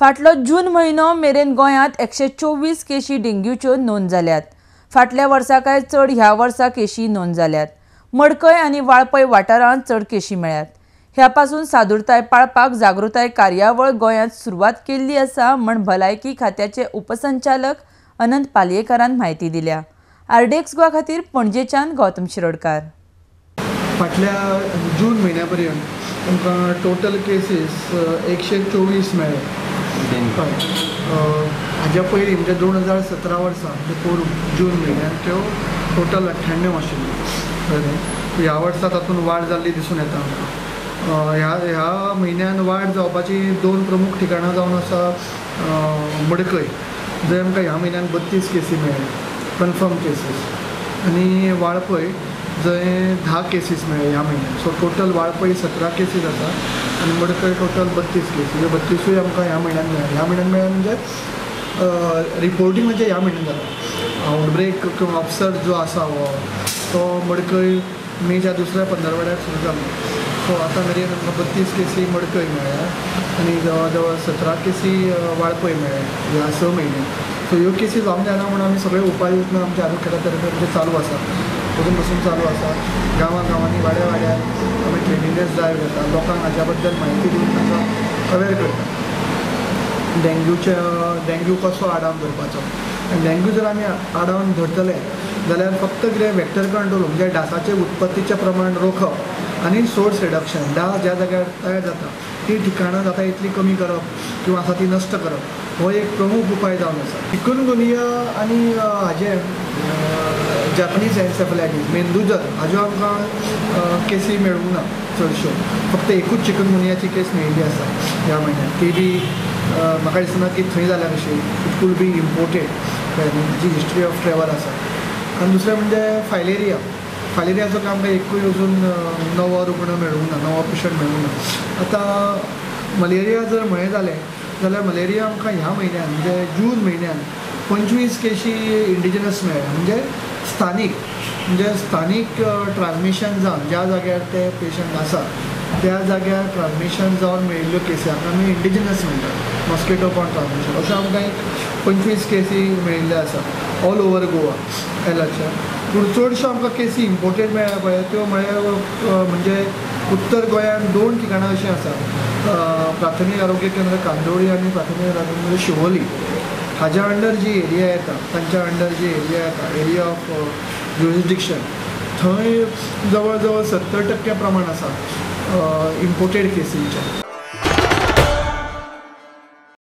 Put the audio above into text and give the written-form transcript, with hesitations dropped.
फाटलो जून म्हयनो मेरेन गोंयांत 124 केशी डेंग्यूच्यो नोंद जाल्यात। फाटल्या वर्साकाय चड ह्या वर्सा केशी नोंद जाल्यात। मडकय आनी वाळपय वाठारांत चड केशी मेळ्ळ्यात। ह्या पासून सादूरताय पाळपाक जागृताय कार्यावळ गोंयांत सुरवात केल्ली आसा म्हण भलायकी खात्याचे उपसंचालक अनंत पालयेकारान म्हायती दिल्या। आरडेक्स गोवा खातीर पणजेच्यान गौतम शिरोडकार। फाटल्या जून म्हयन्या पर्यंत आमकां टोटल केसीस 124 मेळ्ळे। हाज्या पयलीं म्हणजे 2017 वर्सा बिफोर जून म्हयन्यात त्यो टोटल 98 आशिल्ल्यो। ह्या वर्सा तातूंत वाड जाल्ली दिसून येता आमकां। ह्या म्हयन्यान वाड जावपाची दोन प्रमुख ठिकाणां जावन आसा मडकय, जंय आमकां ह्या म्हयन्यान 32 केसी मेळ्ळे कन्फर्म केसीस, आनी वाळपय जंय 10 केसीस मेळ्ळे ह्या म्हयन्यान। सो टोटल वाळपय 17 केसीस आसा आनी मडकय टोटल 32 केसीस। 32 आमकां ह्या म्हयन्यान मेळ्ळे। ह्या म्हयन्यान मेळ्ळे म्हणजे रिपोर्टींग म्हणजे ह्या म्हयन्यान जाता। आउटब्रेक किंवा अपसर्ज जो आसा हो तो मडकय मेच्या दुसऱ्या पंदरवड्याक सुरू जालो। सो आतां मेरेन आमकां 32 केसी मडकय मेळ्ळ्या आनी जवळ जवळ 17 केसी वाळपय मेळ्ळे ह्या 6 म्हयन्यान। सो ह्यो केसी जावंक जायना म्हणून आमी सगळे उपाय योजना आमच्या आरोग्य खात्यातर्फे चालू आसा, अजून पासून चालू आसा। गांवांनी वाड्या वाड्यार आमी क्लिनिनेस ड्रायव्ह घेता, लोकांक हाच्या बद्दल म्हायती दिवन तांकां अवेर करता। डेंग्यू कसो आडावन धरपाचो, आनी डेंग्यू जर आमी आडावन धरतले जाल्यार फक्त कितें वेक्टर कंट्रोल म्हणजे डासाचे उत्पत्तीचें प्रमाण रोखप आनी सोर्स रिडक्शन। डास ज्या जाग्यार तयार जाता ती ठिकाणां जाता इतली कमी करप किंवा आसा ती नश्ट करप हो एक प्रमुख उपाय जावन आसा। चिकनगुनिया आनी हाजें जॅपनीज एन्सेफलायटीस मेंदुज्वर हाज्यो आमकां केसी मेळूंक ना चडश्यो। फक्त एकूच चिकनगुनियाची केस मेळिल्ली आसा ह्या म्हयन्यान। ती बी म्हाका दिसना की थंय जाल्या कशी, इट कूड बी इम्पोर्टेड, जी हिस्ट्री ऑफ ट्रॅवल आसा। आनी दुसरें म्हणजे फायलेरियाचो आमकां एकूय अजून नवो रुग्ण मेळूंक ना, नवो पेशंट मेळूंक ना। आतां मलेरिया जर म्हळें जालें जाल्यार मलेरिया आमकां ह्या म्हयन्यान म्हणजे जून म्हयन्यान 25 केशी इंडिजिनस मेळ्ळे, म्हणजे स्थानीक ट्रान्समिशन जावन ज्या जाग्यार ते पेशंट आसा त्या जाग्यार ट्रान्समिशन जावन मेळिल्ल्यो केसी हाका आमी इंडिजिनस म्हणटात, मॉस्किटो बॉर्न ट्रान्समिशन। अशें आमकां एक 25 केसी मेळिल्ल्यो आसा ऑल ओवर गोवा एलाच्या। पूण चडश्यो आमकां केसी इम्पोर्टेड मेळ्ळ्या पळय त्यो म्हळ्यार म्हणजे उत्तर गोंयांत 2 ठिकाणां अशीं आसा, प्राथमीक आरोग्य केंद्र कांदोळी आनी प्राथमीक आरोग्य केंद्र शिवोली। हाज्या अंडर जी एरिया येता, तांच्या अंडर जी एरिया येता, एरिया ऑफ ज्युरिसडिक्शन, थंय जवळ जवळ 70% प्रमाण आसा इम्पोर्टेड केसींचें।